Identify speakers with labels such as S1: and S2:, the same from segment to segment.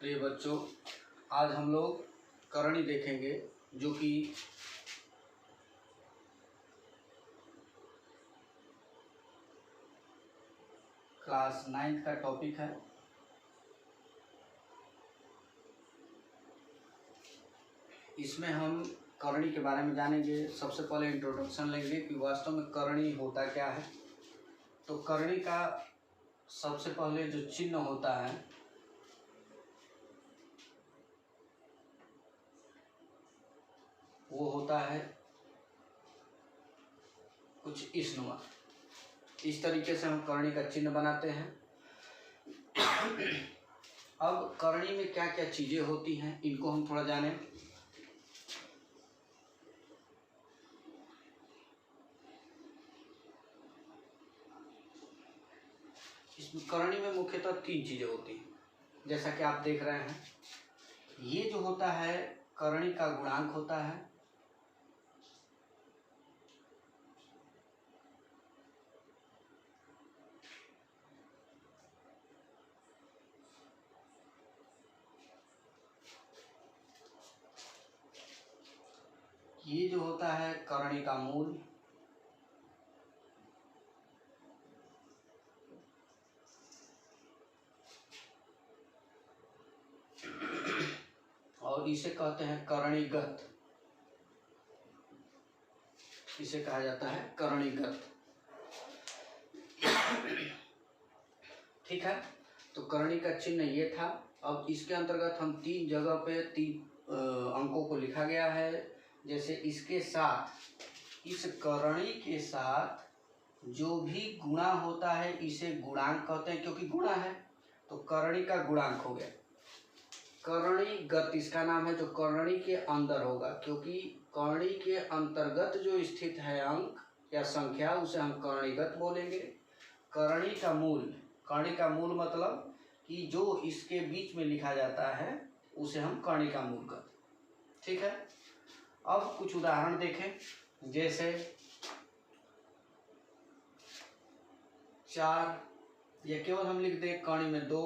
S1: प्रिय बच्चों, आज हम लोग करणी देखेंगे जो कि क्लास 9 का टॉपिक है। इसमें हम करणी के बारे में जानेंगे। सबसे पहले इंट्रोडक्शन लेंगे कि वास्तव में करणी होता क्या है। तो करणी का सबसे पहले जो चिन्ह होता है वो होता है कुछ इसनुमा। इस तरीके से हम करणी का चिन्ह बनाते हैं। अब करणी में क्या क्या चीजें होती हैं इनको हम थोड़ा जानें। इस करणी में मुख्यतः 3 चीजें होती हैं, जैसा कि आप देख रहे हैं। ये जो होता है करणी का गुणांक होता है। ये जो होता है करणी का मूल। और इसे कहते हैं करणीगत। इसे कहा जाता है करणीगत। ठीक है, तो करणी का चिन्ह ये था। अब इसके अंतर्गत हम 3 जगह पे 3 अंकों को लिखा गया है। जैसे इसके साथ, इस करणी के साथ जो भी गुणा होता है इसे गुणांक कहते हैं, क्योंकि गुणा है तो करणी का गुणांक हो गया। करणीगत इसका नाम है, जो करणी के अंदर होगा, क्योंकि करणी के अंतर्गत जो स्थित है अंक या संख्या उसे हम करणीगत बोलेंगे। करणी का मूल, करणी का मूल मतलब कि जो इसके बीच में लिखा जाता है उसे हम करणी का मूल कहते हैं। ठीक है, अब कुछ उदाहरण देखें। जैसे 4, या केवल हम लिख दें करणी में 2,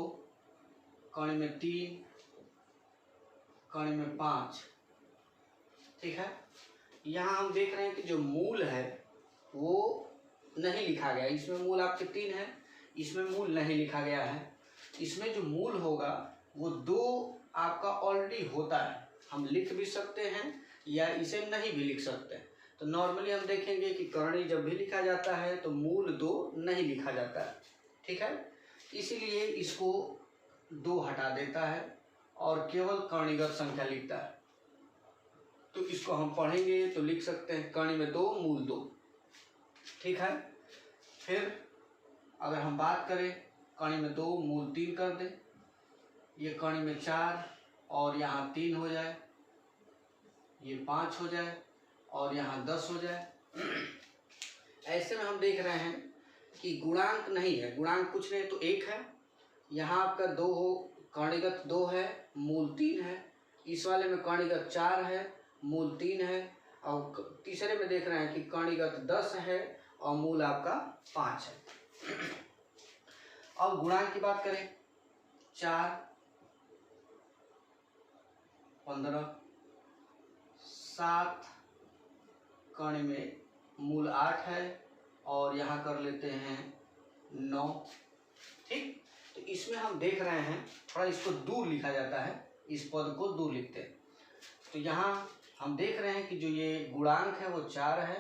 S1: करणी में 3, करणी में 5। ठीक है, यहाँ हम देख रहे हैं कि जो मूल है वो नहीं लिखा गया। इसमें मूल आपके 3 है, इसमें मूल नहीं लिखा गया है। इसमें जो मूल होगा वो 2 आपका ऑलरेडी होता है। हम लिख भी सकते हैं या इसे नहीं भी लिख सकते हैं। तो नॉर्मली हम देखेंगे कि करणी जब भी लिखा जाता है तो मूल 2 नहीं लिखा जाता है। ठीक है, इसीलिए इसको 2 हटा देता है और केवल करणीगत संख्या लिखता है। तो इसको हम पढ़ेंगे तो लिख सकते हैं करणी में 2 मूल 2। ठीक है, फिर अगर हम बात करें करणी में 2 मूल 3 कर दें, ये करणी में 4 और यहाँ 3 हो जाए, ये 5 हो जाए और यहाँ 10 हो जाए। ऐसे में हम देख रहे हैं कि गुणांक नहीं है, गुणांक कुछ नहीं तो 1 है। यहाँ आपका 2 हो, करणीगत 2 है, मूल 3 है। इस वाले में करणीगत 4 है, मूल 3 है। और तीसरे में देख रहे हैं कि करणीगत 10 है और मूल आपका 5 है। अब गुणांक की बात करें, 4, 15, 7, करणी में मूल 8 है और यहाँ कर लेते हैं 9। ठीक, तो इसमें हम देख रहे हैं थोड़ा इसको दूर लिखा जाता है, इस पद को दूर लिखते हैं। तो यहाँ हम देख रहे हैं कि जो ये गुणांक है वो 4 है,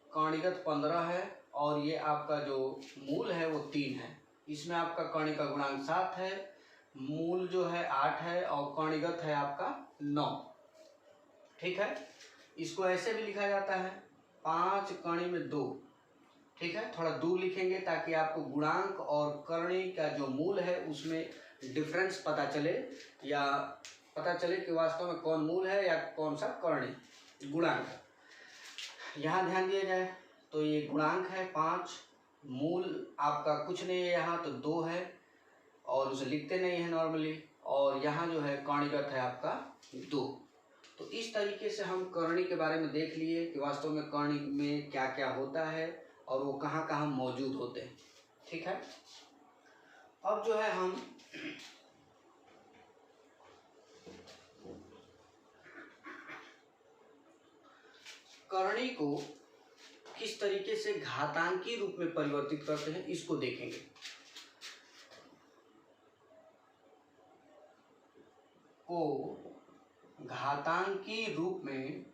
S1: करणीगत 15 है और ये आपका जो मूल है वो 3 है। इसमें आपका करणी का गुणांक 7 है, मूल जो है 8 है और करणीगत है आपका 9। ठीक है, इसको ऐसे भी लिखा जाता है 5 करणी में 2। ठीक है, थोड़ा दूर लिखेंगे ताकि आपको गुणांक और करणी का जो मूल है उसमें डिफरेंस पता चले, या पता चले कि वास्तव में कौन मूल है या कौन सा करणी गुणांक है। यहाँ ध्यान दिया जाए तो ये गुणांक है 5, मूल आपका कुछ नहीं है, यहाँ तो 2 है और उसे लिखते नहीं है नॉर्मली, और यहाँ जो है करणीगत है आपका 2। तो इस तरीके से हम करणी के बारे में देख लिए कि वास्तव में करणी में क्या क्या होता है और वो कहाँ कहाँ मौजूद होते हैं। ठीक है, अब जो है हम करणी को किस तरीके से घातांकी रूप में परिवर्तित करते हैं इसको देखेंगे। को घातांकी रूप में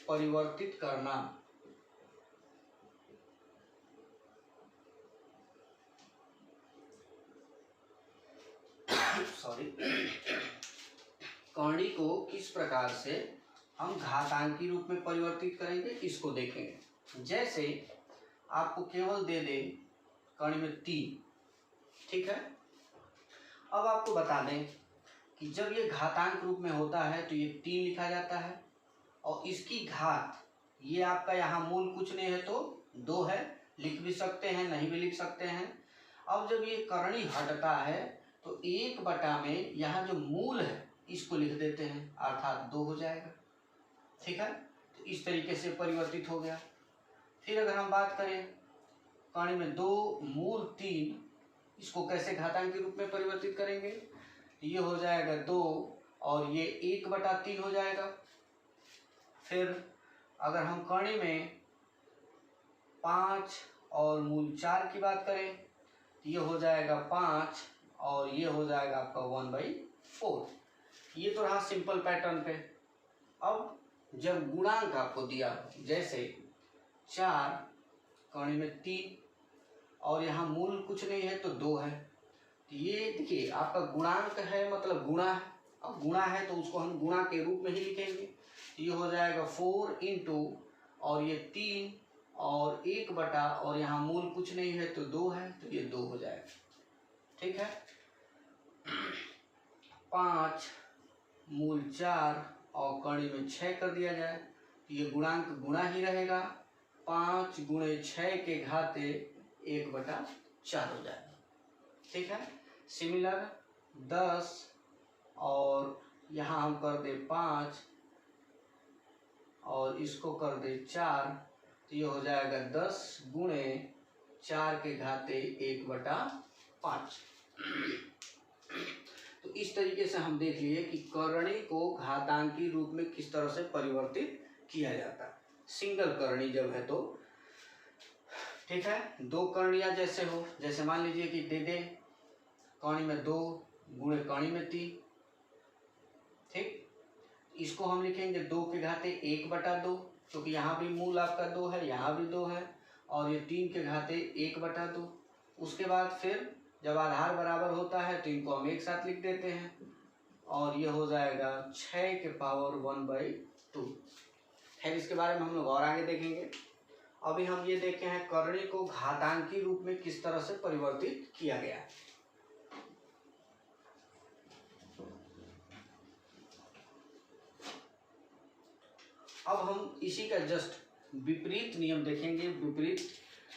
S1: परिवर्तित करना। सॉरी, करणी को किस प्रकार से हम घातांकी रूप में परिवर्तित करेंगे इसको देखेंगे। जैसे आपको केवल दे दे करणी में 3, ठीक है। अब आपको बता दें कि जब ये घातांक रूप में होता है तो ये 3 लिखा जाता है और इसकी घात, ये आपका यहाँ मूल कुछ नहीं है तो 2 है, लिख भी सकते हैं नहीं भी लिख सकते हैं। अब जब ये करणी हटता है तो 1/, में यहाँ जो मूल है इसको लिख देते हैं अर्थात 2 हो जाएगा, ठीक है। तो इस तरीके से परिवर्तित हो गया। फिर अगर हम बात करें करणी में 2 मूल 3, इसको कैसे घातांक के रूप में परिवर्तित करेंगे, ये हो जाएगा 2 और ये 1/3 हो जाएगा। फिर अगर हम करणी में 5 और मूल 4 की बात करें तो ये हो जाएगा 5 और ये हो जाएगा आपका 1/4। ये तो रहा सिंपल पैटर्न पे। अब जब गुणांक आपको दिया, जैसे 4 करणी में 3 और यहाँ मूल कुछ नहीं है तो 2 है, तो ये देखिए आपका गुणांक है मतलब गुणा है। अब गुणा है तो उसको हम गुणा के रूप में ही लिखेंगे। ये हो जाएगा 4 इंटू और ये 3 और 1/, और यहाँ मूल कुछ नहीं है तो 2 है, तो ये 2 हो जाएगा, ठीक है। 5 मूल 4 और करणी में 6 कर दिया जाए तो ये गुणांक गुणा ही रहेगा। 5 गुणे 6 के घाते 1/4 हो जाएगा, ठीक है। सिमिलर 10 और यहाँ हम कर दे 5 और इसको कर दे 4, तो ये हो जाएगा 10 गुणे 4 के घाते 1/5। तो इस तरीके से हम देख लिए कि करणी को घातांकी रूप में किस तरह से परिवर्तित किया जाता है। सिंगल करणी जब है तो, ठीक है। 2 करणियाँ जैसे हो, जैसे मान लीजिए कि दे दे करणी में 2 गुणे करणी में 3, ठीक। इसको हम लिखेंगे 2 के घाते 1/2, क्योंकि यहाँ भी मूल आपका 2 है, यहाँ भी 2 है, और ये 3 के घाते 1/2। उसके बाद फिर जब आधार बराबर होता है तो इनको हम एक साथ लिख देते हैं और ये हो जाएगा 6 के पावर 1/2। खैर इसके बारे में हम लोग और आगे देखेंगे। अभी हम ये देखे हैं करणी को घातांकी रूप में किस तरह से परिवर्तित किया गया है। अब हम इसी का जस्ट विपरीत नियम देखेंगे। विपरीत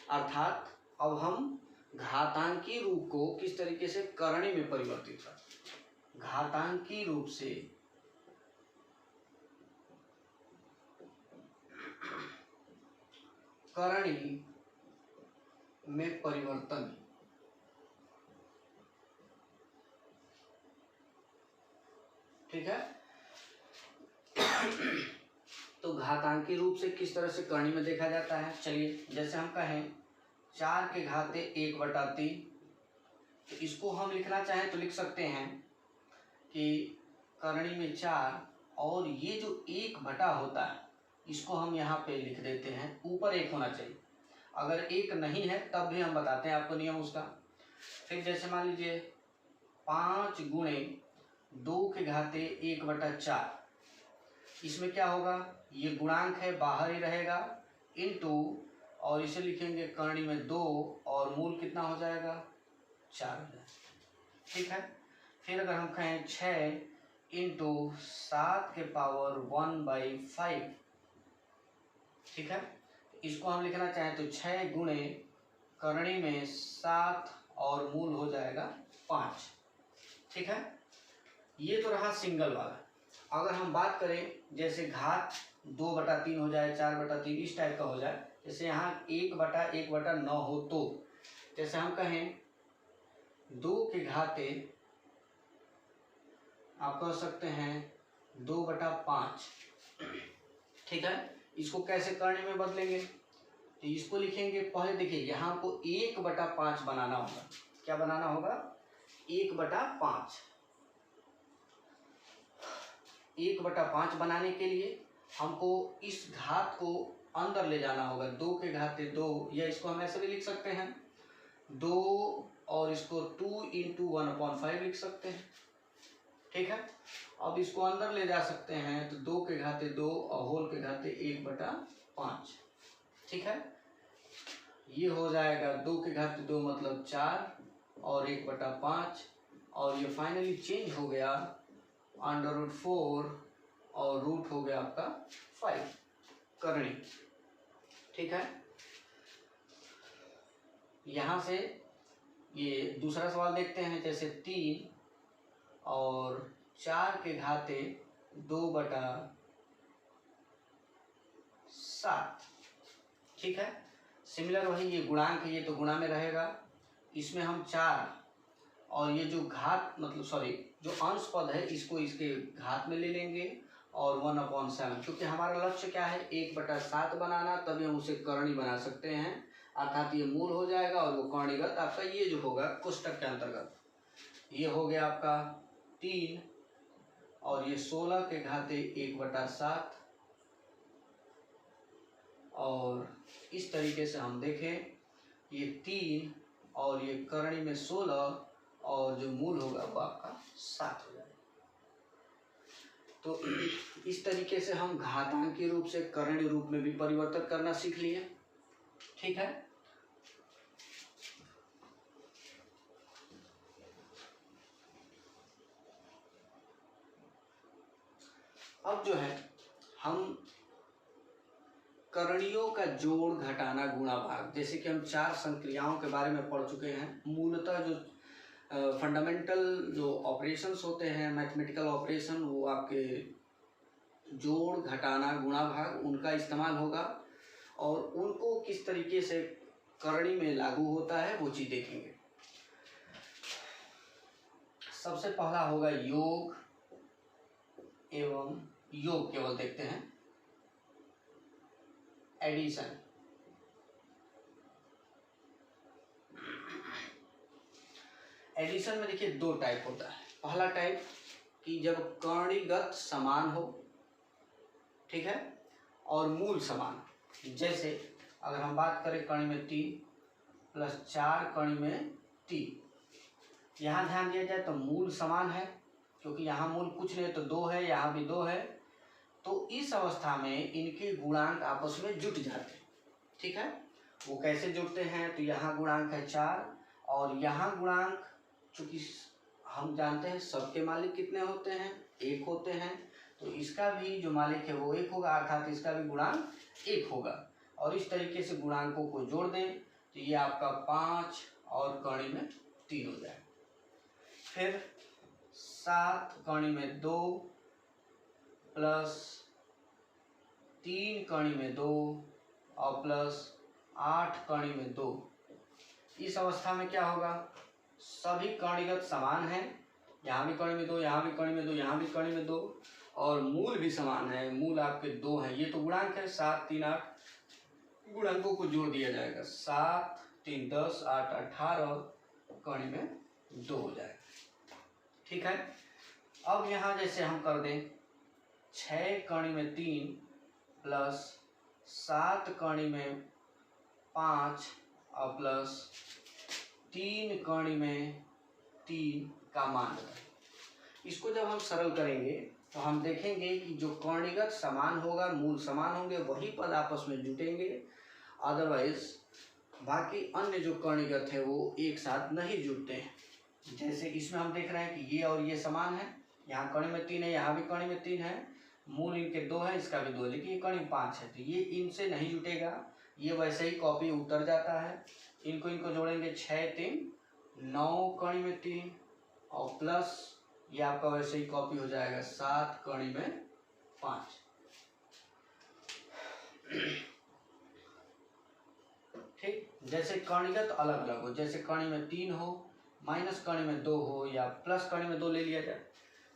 S1: अर्थात अब हम घातांकी रूप को किस तरीके से करणी में परिवर्तित कर, घातांकी रूप से करणी में परिवर्तन। ठीक है। तो घातांकी रूप से किस तरह से करणी में देखा जाता है, चलिए जैसे हम कहें 4 के घाते 1/3, तो इसको हम लिखना चाहें तो लिख सकते हैं कि करणी में 4 और ये जो 1/, होता है इसको हम यहाँ पे लिख देते हैं, ऊपर 1 होना चाहिए। अगर 1 नहीं है तब भी हम बताते हैं आपको नियम उसका। फिर जैसे मान लीजिए 5 गुणे 2 के घाते 1/4, इसमें क्या होगा, ये गुणांक है बाहर ही रहेगा, इनटू और इसे लिखेंगे करणी में 2 और मूल कितना हो जाएगा 4 हो जाएगा। ठीक है। फिर अगर हम कहें 6 इंटू 7 के पावर 1/5, ठीक है, इसको हम लिखना चाहें तो 6 गुणे करणी में 7 और मूल हो जाएगा 5। ठीक है। ये तो रहा सिंगल वाला। अगर हम बात करें जैसे घात 2/3 हो जाए, 4/3 इस टाइप का हो जाए, जैसे यहाँ 1/1/9 हो, तो जैसे हम कहें 2 के घाते आप कह सकते हैं 2/5। ठीक है, इसको कैसे करने में बदलेंगे, तो इसको लिखेंगे, पहले देखिए यहाँ को 1/5 बनाना होगा। क्या बनाना होगा, 1/5। 1/5 बनाने के लिए हमको इस घात को अंदर ले जाना होगा, 2 के घाते 2, या इसको हम ऐसे भी लिख सकते हैं 2 और इसको 2 × 1/5 लिख सकते हैं। ठीक है, अब इसको अंदर ले जा सकते हैं तो 2 के घाते 2 और होल के घाते 1/5। ठीक है, ये हो जाएगा 2 के घाते 2 मतलब 4 और 1/5, और ये फाइनली चेंज हो गया √4 और रूट हो गया आपका 5 करणी। ठीक है, यहाँ से ये दूसरा सवाल देखते हैं, जैसे 3 और 4 के घाते 2/7। ठीक है, सिमिलर वही ये गुणांक है, ये तो गुणा में रहेगा, इसमें हम 4 और ये जो घात मतलब सॉरी जो अंश पद है इसको इसके घात में ले लेंगे और 1/7, क्योंकि हमारा लक्ष्य क्या है 1/7 बनाना, तभी हम उसे करणी बना सकते हैं, अर्थात ये मूल हो जाएगा और वो करणीगत आपका ये जो होगा कोष्टक के अंतर्गत, ये हो गया आपका 3 और ये 16 के घाते 1/7, और इस तरीके से हम देखें ये 3 और ये करणी में 16 और जो मूल होगा वो आपका 7 हो जाएगा। तो इस तरीके से हम घातांकीय रूप से करणीय रूप में भी परिवर्तन करना सीख लिए। ठीक है, अब जो है हम करणियों का जोड़ घटाना गुणा भाग, जैसे कि हम 4 संक्रियाओं के बारे में पढ़ चुके हैं। मूलतः जो फंडामेंटल जो ऑपरेशंस होते हैं मैथमेटिकल ऑपरेशन, वो आपके जोड़ घटाना गुणा भाग उनका इस्तेमाल होगा, और उनको किस तरीके से करणी में लागू होता है वो चीज़ देखेंगे। सबसे पहला होगा योग एवं योग केवल देखते हैं, एडिशन। एडिशन में देखिए 2 टाइप होता है। पहला टाइप कि जब करणीगत समान हो, ठीक है, और मूल समान, जैसे अगर हम बात करें कणी में 3 + 4 कणी में 3, यहाँ ध्यान दिया जाए तो मूल समान है, क्योंकि यहाँ मूल कुछ नहीं तो 2 है, यहाँ भी 2 है, तो इस अवस्था में इनके गुणांक आपस में जुट जाते हैं। ठीक है, वो कैसे जुड़ते हैं, तो यहाँ गुणांक है 4 और यहाँ गुणांक, चूंकि हम जानते हैं सबके मालिक कितने होते हैं, 1 होते हैं, तो इसका भी जो मालिक है वो 1 होगा, अर्थात इसका भी गुणांक 1 होगा, और इस तरीके से गुणांकों को जोड़ दें तो ये आपका 5 और कणी में 3 हो जाएगा। फिर 7 कणी में 2 प्लस 3 कणी में 2 और प्लस 8 कणी में 2, इस अवस्था में क्या होगा, सभी कणीगत समान हैं, यहाँ भी कणी में 2, यहाँ भी कणी में 2, यहाँ भी कणी में 2, और मूल भी समान है, मूल आपके 2 हैं, ये तो गुणांक है 7 3 8, गुणांकों को जोड़ दिया जाएगा, 7 3 10 8 18 कणी में 2 हो जाएगा। ठीक है, अब यहाँ जैसे हम कर दें 6 कणी में 3 प्लस 7 कणी में 5 और प्लस 3 कणी में 3 का मान बताएं। इसको जब हम सरल करेंगे तो हम देखेंगे कि जो कणीगत समान होगा, मूल समान होंगे, वही पद आपस में जुटेंगे, अदरवाइज बाकी अन्य जो कणीगत है वो एक साथ नहीं जुटते हैं। जैसे इसमें हम देख रहे हैं कि ये और ये समान है, यहाँ कणी में 3 है, यहाँ भी कणी में 3 है, मूल इनके 2 है, इसका भी 2 है, लेकिन ये कणी 5 है, तो ये इनसे नहीं जुटेगा, ये वैसे ही कॉपी उतर जाता है। इनको जोड़ेंगे 6 3 9 कणी में 3 और प्लस ये आपका वैसे ही कॉपी हो जाएगा 7 कणी में 5। ठीक, जैसे कणीगत अलग अलग हो, जैसे कणी में 3 हो, माइनस कणी में 2 हो, या प्लस कणी में 2 ले लिया जाए,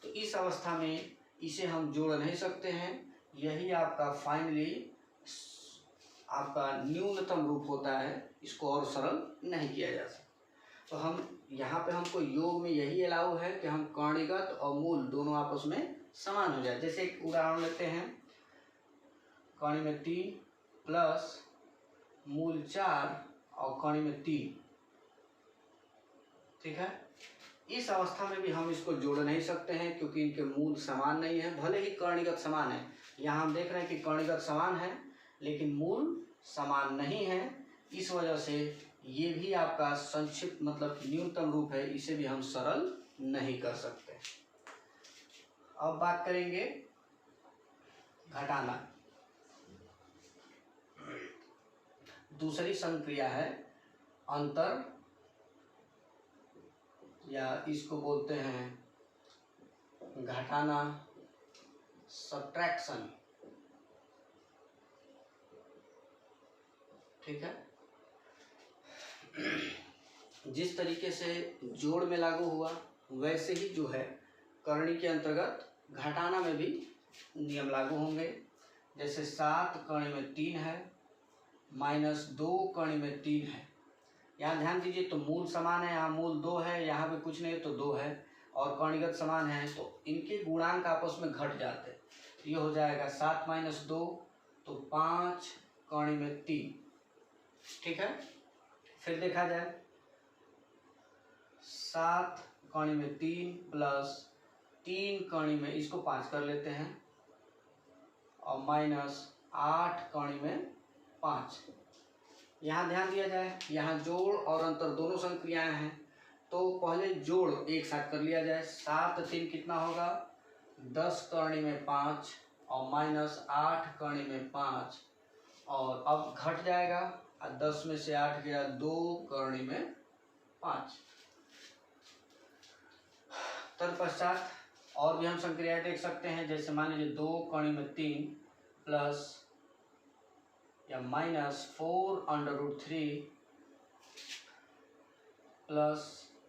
S1: तो इस अवस्था में इसे हम जोड़ नहीं सकते हैं। यही आपका फाइनली आपका न्यूनतम रूप होता है, इसको और सरल नहीं किया जा सकता। तो हम यहाँ पे हमको योग में यही अलाउ है कि हम कणिगत और मूल दोनों आपस में समान हो जाए। जैसे एक उदाहरण लेते हैं, कणी में 3 प्लस मूल 4 और कणी में 3, ठीक है। इस अवस्था में भी हम इसको जोड़ नहीं सकते हैं क्योंकि इनके मूल समान नहीं है, भले ही कणिगत समान है। यहाँ हम देख रहे हैं कि कणिगत समान है लेकिन मूल समान नहीं है। इस वजह से ये भी आपका संक्षिप्त मतलब न्यूनतम रूप है, इसे भी हम सरल नहीं कर सकते। अब बात करेंगे घटाना। दूसरी संक्रिया है अंतर, या इसको बोलते हैं घटाना, सब्ट्रैक्शन, ठीक है। जिस तरीके से जोड़ में लागू हुआ वैसे ही जो है करणी के अंतर्गत घटाना में भी नियम लागू होंगे। जैसे 7 कणी में 3 है माइनस 2 कणी में 3 है। यहाँ ध्यान दीजिए, तो मूल समान है, यहाँ मूल 2 है, यहाँ पे कुछ नहीं है तो 2 है, और कणिगत समान है तो इनके गुणांक आपस में घट जाते हैं। तो ये हो जाएगा 7 माइनस 2 तो 5 कणी में 3, ठीक है। फिर देखा जाए 7 कणी में 3 प्लस 3 कणी में, इसको 5 कर लेते हैं, और माइनस 8 कणी में 5। यहाँ ध्यान दिया जाए, यहाँ जोड़ और अंतर दोनों संक्रियाएं हैं, तो पहले जोड़ एक साथ कर लिया जाए। 7 3 कितना होगा 10 कणी में 5 और माइनस 8 कणी में 5, और अब घट जाएगा, 10 में से 8 गया 2 कणी में 5। तत्पश्चात और भी हम संक्रियाएं देख सकते हैं। जैसे मान लीजिए 2 कणी में 3 प्लस या माइनस 4√3 प्लस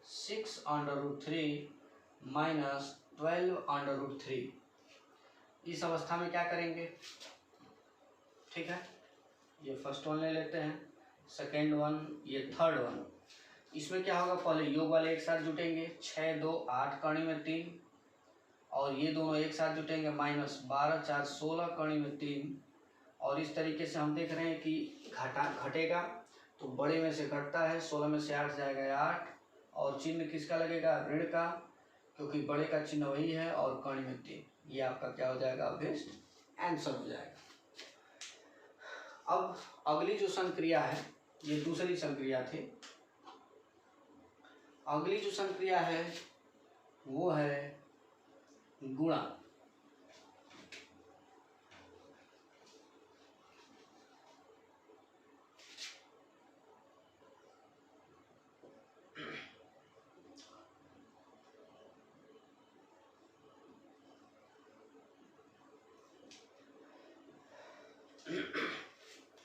S1: 6√3 माइनस 12√3। इस अवस्था में क्या करेंगे, ठीक है। ये फर्स्ट वन ले लेते हैं, सेकेंड वन, ये थर्ड वन। इसमें क्या होगा, पहले योग वाले एक साथ जुटेंगे, 6 2 8 कणी में 3, और ये दोनों एक साथ जुटेंगे, माइनस 12 4 16 कणी में 3। और इस तरीके से हम देख रहे हैं कि घटेगा तो बड़े में से घटता है, 16 में से 8 जाएगा 8, और चिन्ह किसका लगेगा, ऋण का, क्योंकि बड़े का चिन्ह वही है, और कणी में 3। ये आपका क्या हो जाएगा, बेस्ट आंसर हो जाएगा। अब अगली जो संक्रिया है, ये दूसरी संक्रिया थी। अगली जो संक्रिया है वो है गुणा।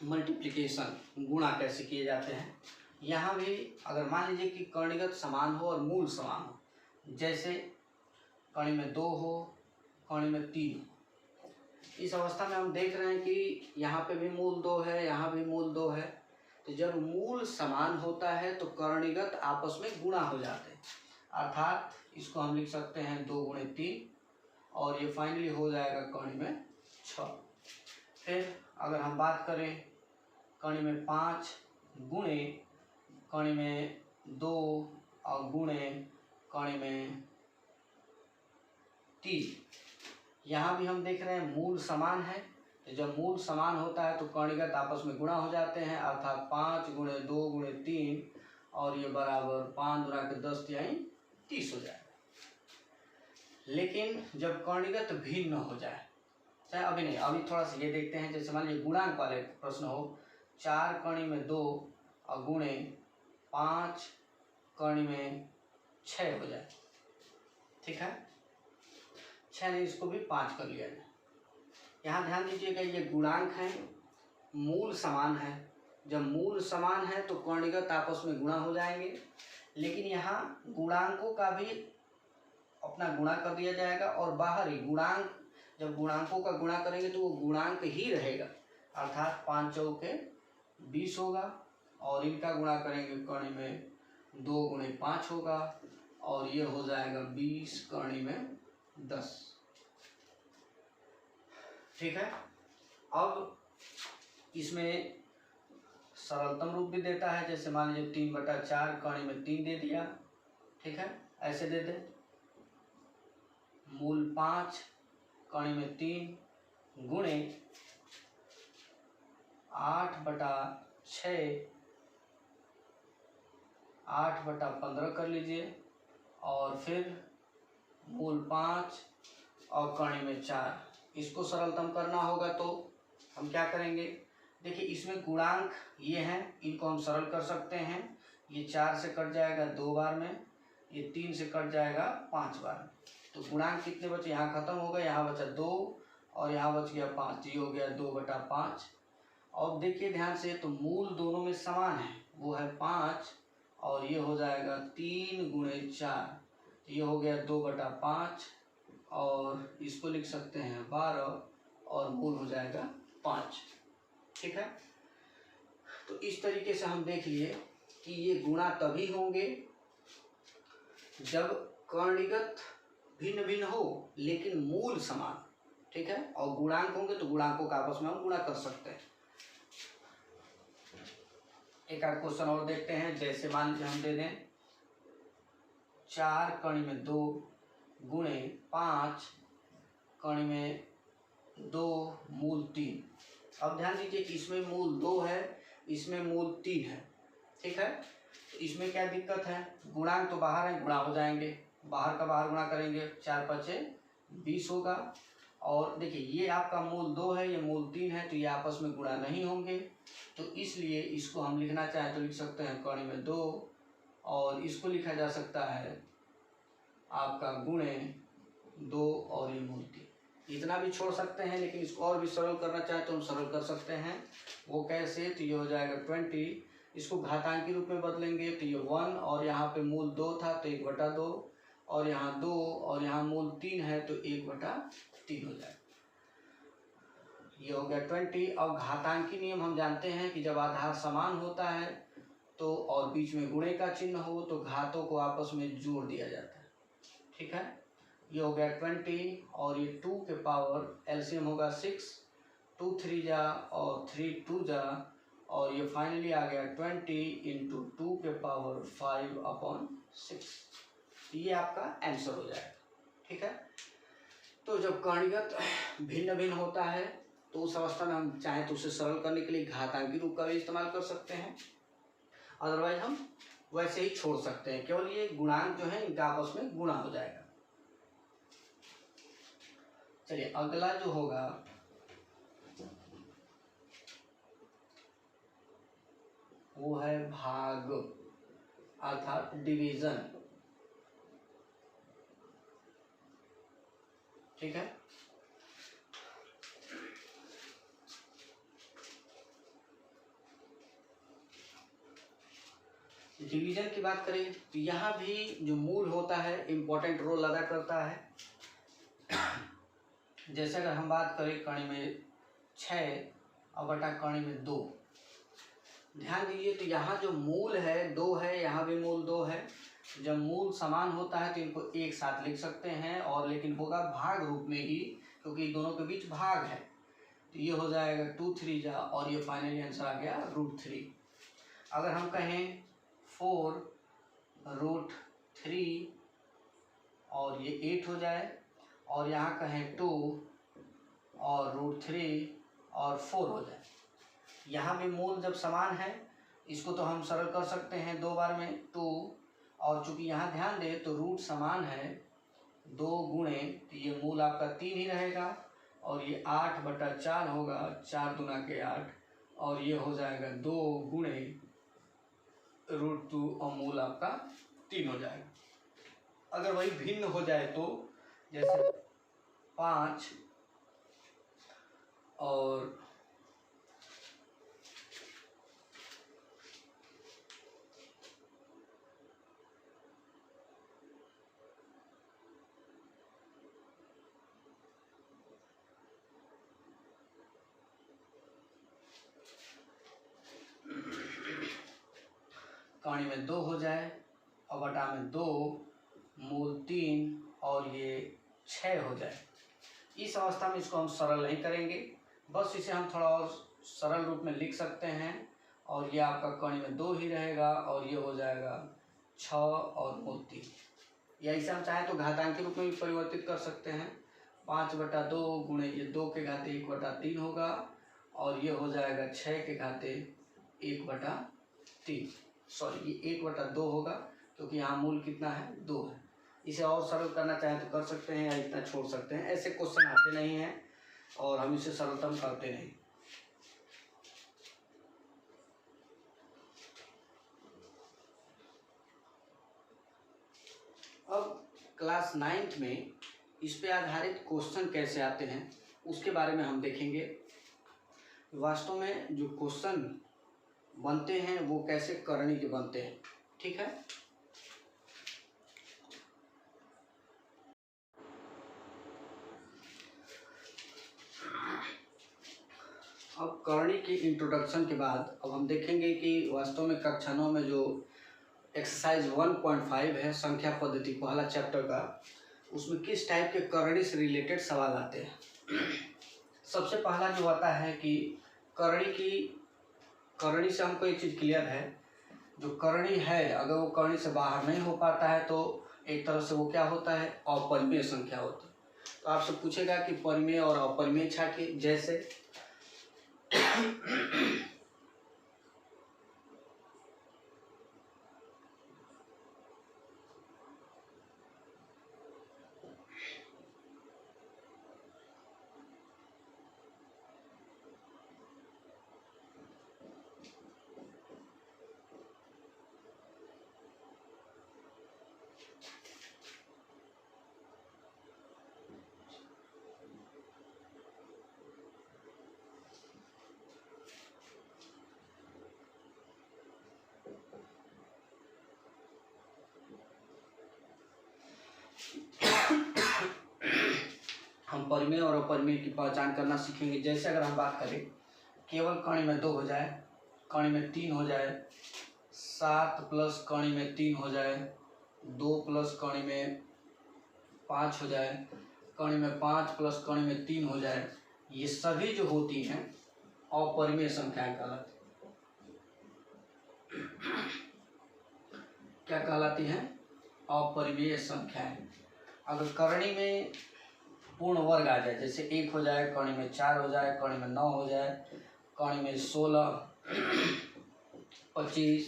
S1: मल्टीप्लिकेशन, गुणा कैसे किए जाते हैं। यहाँ भी अगर मान लीजिए कि कणिगत समान हो और मूल समान हो, जैसे कणी में 2 हो, कणी में 3 हो, इस अवस्था में हम देख रहे हैं कि यहाँ पे भी मूल 2 है, यहाँ भी मूल 2 है। तो जब मूल समान होता है तो कणिगत आपस में गुणा हो जाते हैं, अर्थात इसको हम लिख सकते हैं 2 गुणे 3, और ये फाइनली हो जाएगा कणी में 6। फिर अगर हम बात करें कणी में 5 गुणे कणी में 2 और गुणे कणी में 3, यहाँ भी हम देख रहे हैं मूल समान है। तो जब मूल समान होता है तो कणिगत आपस में गुणा हो जाते हैं, अर्थात 5 गुणे 2 गुणे 3, और ये बराबर 5 गुणा के 10 यानी 30 हो जाएगा। लेकिन जब कणिगत भिन्न हो जाए, चाहे अभी नहीं, अभी थोड़ा सा ये देखते हैं। जैसे मान लीजिए गुणांक वाले प्रश्न हो, 4 कणी में 2 और गुणे 5 कणी में 6 हो जाए, ठीक है। 6 नहीं, इसको भी 5 कर लिया जाए। यहाँ ध्यान दीजिएगा, ये गुणांक है, मूल समान है। जब मूल समान है तो कणिगत आपस में गुणा हो जाएंगे, लेकिन यहाँ गुणांकों का भी अपना गुणा कर दिया जाएगा और बाहरी गुणांक, जब गुणांकों का गुणा करेंगे तो वो गुणांक ही रहेगा, अर्थात 5 चौके 20 होगा और इनका गुणा करेंगे कर्ण में 2 गुणे 5 होगा और ये हो जाएगा 20 कर्ण में 10। ठीक है। अब इसमें सरलतम रूप भी देता है, जैसे मान लीजिए 3/4 कर्ण में 3 दे दिया। ठीक है, ऐसे दे दे मूल 5 कर्ण में 3 गुणे 8/6 8/15 कर लीजिए और फिर मूल 5 और कर्ण में 4। इसको सरलतम करना होगा तो हम क्या करेंगे, देखिए इसमें गुणांक ये हैं, इनको हम सरल कर सकते हैं। ये 4 से कट जाएगा 2 बार में, ये 3 से कट जाएगा 5 बार में। तो गुणांक कितने बचे, यहाँ खत्म हो गए, यहाँ बचा 2 और यहाँ बच गया 5, ये हो गया 2/5। और देखिए ध्यान से, तो मूल दोनों में समान है, वो है 5 और ये हो जाएगा 3 गुणे 4, ये हो गया 2/5 और इसको लिख सकते हैं 12 और मूल हो जाएगा 5। ठीक है। तो इस तरीके से हम देख लिए कि ये गुणा तभी होंगे जब कर्णिगत भिन्न भिन्न हो लेकिन मूल समान। ठीक है, और गुणांक होंगे तो गुणांकों का आपस में हम गुणा कर सकते हैं। एक आध क्वेश्चन और देखते हैं, जैसे मान लीजिए हम दे दें 4 कर्ण में 2 गुणे 5 कर्ण में 2 मूल 3। अब ध्यान दीजिए इसमें मूल 2 है, इसमें मूल 3 है। ठीक है, तो इसमें क्या दिक्कत है, गुणांक तो बाहर है, गुणा हो जाएंगे, बाहर का बाहर गुणा करेंगे, 4×5 = 20 होगा। और देखिए ये आपका मूल 2 है, ये मूल 3 है, तो ये आपस में गुणा नहीं होंगे, तो इसलिए इसको हम लिखना चाहें तो लिख सकते हैं कर्ण में 2 और इसको लिखा जा सकता है आपका गुणे 2 और ये मूल 3। इतना भी छोड़ सकते हैं, लेकिन इसको और भी सरल करना चाहे तो हम सरल कर सकते हैं। वो कैसे, तो ये हो जाएगा 20, इसको घातांकी रूप में बदलेंगे तो ये 1 और यहाँ पे मूल 2 था तो 1/2 और यहाँ 2 और यहाँ मूल 3 है तो 1/3 हो जाएगा। ये हो गया 20। और घातांकी नियम हम जानते हैं कि जब आधार समान होता है तो और बीच में गुणे का चिन्ह हो तो घातों को आपस में जोड़ दिया जाता है। ठीक है, ये हो गया 20 और ये 2 के पावर एलसीएम होगा 6, 2 3 जा और 3 2 जा और ये फाइनली आ गया 20 × 2 के पावर 5/6। ये आपका आंसर हो जाएगा। ठीक है, तो जब कर्णिगत भिन्न भिन्न होता है तो उस अवस्था में हम चाहें तो उसे सरल करने के लिए घातांकी रूप का भी इस्तेमाल कर सकते हैं, अदरवाइज हम वैसे ही छोड़ सकते हैं, केवल ये गुणांक जो है इनका आपस में गुणा हो जाएगा। चलिए अगला जो होगा वो है भाग अर्थात डिवीजन। ठीक है, डिवीजन की बात करें तो यहाँ भी जो मूल होता है इम्पोर्टेंट रोल अदा करता है। जैसे अगर हम बात करें कर्ण में 6 और बटा कर्ण में 2, ध्यान दीजिए तो यहाँ जो मूल है 2 है, यहाँ भी मूल 2 है। जब मूल समान होता है तो इनको एक साथ लिख सकते हैं और लेकिन होगा भाग रूप में ही, क्योंकि दोनों के बीच भाग है। तो ये हो जाएगा 2 3 जा और ये फाइनली आंसर आ गया √3। अगर हम कहें 4√3 और ये 8 हो जाए और यहाँ कहें 2 और √3 और 4 हो जाए, यहाँ भी मूल जब समान है इसको तो हम सरल कर सकते हैं 2 बार में 2, और चूंकि यहाँ ध्यान दें तो रूट समान है 2 गुणे, तो ये मूल आपका 3 ही रहेगा और ये 8/4 होगा, 4 दूना के 8 और ये हो जाएगा 2 गुणे √2 और मूल आपका 3 हो जाएगा। अगर वही भिन्न हो जाए तो जैसे 5 और कौणी में 2 हो जाए और बटा में 2 मूल 3 और ये 6 हो जाए। इस अवस्था में इसको हम सरल नहीं करेंगे, बस इसे हम थोड़ा और सरल रूप में लिख सकते हैं और ये आपका कौणी में 2 ही रहेगा और ये हो जाएगा 6 और मूल 3। या इसे हम चाहें तो घातांक के रूप में भी परिवर्तित कर सकते हैं। 5/2 गुणे ये 2 के घाते 1/3 होगा और ये हो जाएगा 6 के घाते 1/3। सॉरी, ये 1/2 होगा क्योंकि यहाँ मूल कितना है, 2 है। इसे और सरल करना चाहें तो कर सकते हैं या इतना छोड़ सकते हैं। ऐसे क्वेश्चन आते नहीं हैं और हम इसे सरलतम करते नहीं। अब क्लास 9th में इस पे आधारित क्वेश्चन कैसे आते हैं उसके बारे में हम देखेंगे। वास्तव में जो क्वेश्चन बनते हैं वो कैसे करनी के बनते हैं, ठीक है। अब करनी की इंट्रोडक्शन के बाद अब हम देखेंगे कि वास्तव में कक्षा 9 में जो एक्सरसाइज 1.5 है संख्या पद्धति पहला चैप्टर का, उसमें किस टाइप के करनी से रिलेटेड सवाल आते हैं। सबसे पहला जो आता है कि करनी से हमको एक चीज़ क्लियर है, जो करनी है अगर वो करनी से बाहर नहीं हो पाता है तो एक तरह से वो क्या होता है, अपरिमेय संख्या होती है। तो आपसे पूछेगा कि परिमेय और अपरिमेय छाटिए। जैसे हम परिमेय और अपरिमेय की पहचान करना सीखेंगे। जैसे अगर हम बात करें केवल कौणी में 2 हो जाए, कौणी में 3 हो जाए, 7 प्लस कौणी में 3 हो जाए, 2 प्लस कौणी में 5 हो जाए, कौणी में 5 प्लस कौणी में 3 हो जाए, ये सभी जो होती हैं अपरिमेय संख्याएं कहलाती हैं। क्या कहलाती हैं? अपरिमेय संख्याएं। अगर करणी में पूर्ण वर्ग आ जाए, जैसे 1 हो जाए, कौणी में 4 हो जाए, कौणी में 9 हो जाए, कौणी में 16, 25,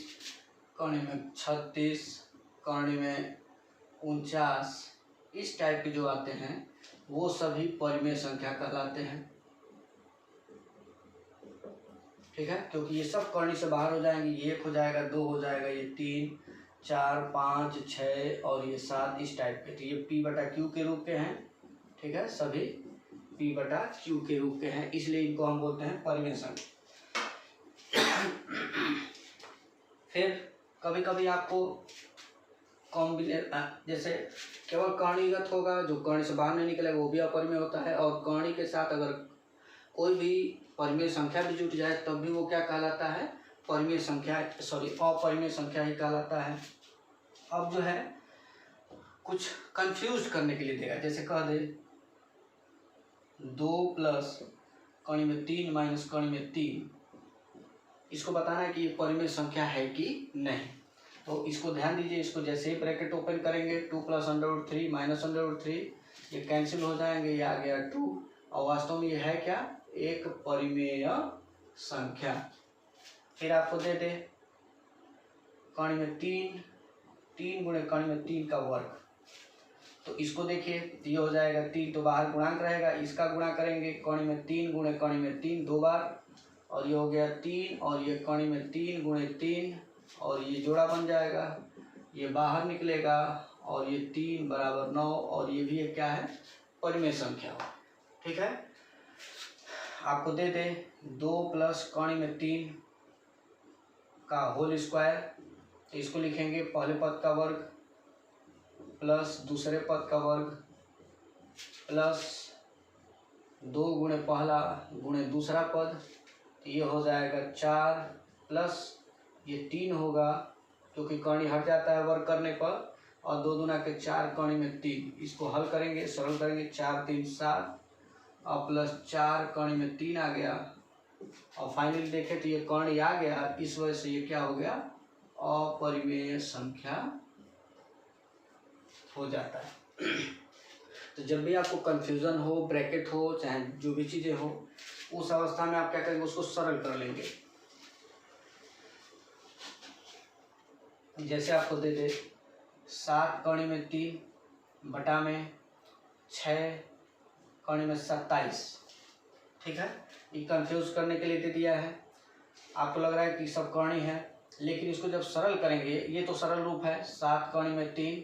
S1: कौणी में 36, कौणी में 49, इस टाइप के जो आते हैं वो सभी परिमेय संख्या कहलाते हैं, ठीक है। क्योंकि ये सब करनी से बाहर हो जाएंगे। ये 1 हो जाएगा, 2 हो जाएगा, ये 3, 4, 5, 6 और ये 7, इस टाइप के। तो ये P/Q के रूप के हैं, ठीक है। सभी P/Q के रूप के हैं, इसलिए इनको हम बोलते हैं परिमेय संख्या। फिर कभी कभी आपको जैसे केवल कर्णीगत होगा, जो कर्ण से बाहर नहीं निकलेगा वो भी अपरिमेय होता है, और कर्ण के साथ अगर कोई भी परिमेय संख्या भी जुट जाए तब भी वो क्या कहलाता है, परिमेय संख्या, अपरिमेय संख्या ही कहलाता है। अब जो है कुछ कंफ्यूज करने के लिए देगा, जैसे कह दे 2 प्लस कर्ण में 3 माइनस कर्ण में 3, इसको बताना है कि ये परिमेय संख्या है कि नहीं। तो इसको ध्यान दीजिए, इसको जैसे ही ब्रैकेट ओपन करेंगे 2 प्लस √3 माइनस √3, ये कैंसिल हो जाएंगे, ये आ गया 2, और वास्तव में ये है क्या, एक परिमेय संख्या। फिर आपको दे दे कर्ण में 3 गुणे कर्ण में 3 का वर्ग, तो इसको देखिए ये हो जाएगा 3, तो बाहर गुणांक रहेगा, इसका गुणा करेंगे कर्ण में 3 गुणे कर्ण में 3 2 बार, और ये हो गया 3, और ये कर्ण में 3 गुणे 3, और ये जोड़ा बन जाएगा, ये बाहर निकलेगा, और ये 3 बराबर 9, और ये भी क्या है, परिमेय संख्या हो, ठीक है। आपको दे दे 2 प्लस कर्ण में 3 का होल स्क्वायर, तो इसको लिखेंगे पहले पद का वर्ग प्लस दूसरे पद का वर्ग प्लस 2 गुणे पहला गुणे दूसरा पद, तो ये हो जाएगा 4 प्लस ये 3 होगा क्योंकि कौणी हट जाता है वर्ग करने पर, और 2 दूना के 4 कौणी में 3, इसको हल करेंगे, सरल करेंगे, 4 3 7 और प्लस 4 कौणी में 3 आ गया, और फाइनली देखें तो ये कौणी आ गया। इस वजह से ये क्या हो गया, अपरिमेय संख्या हो जाता है। तो जब भी आपको कंफ्यूजन हो, ब्रैकेट हो, चाहे जो भी चीज़ें हो, उस अवस्था में आप क्या करेंगे, उसको सरल कर लेंगे। जैसे आपको दे दे 7 कौणी में 3 बटा में 6 कौणी में 27, ठीक है। ये कंफ्यूज करने के लिए दे दिया है। आपको लग रहा है कि सब कौणी है, लेकिन इसको जब सरल करेंगे, ये तो सरल रूप है 7 कौणी में 3,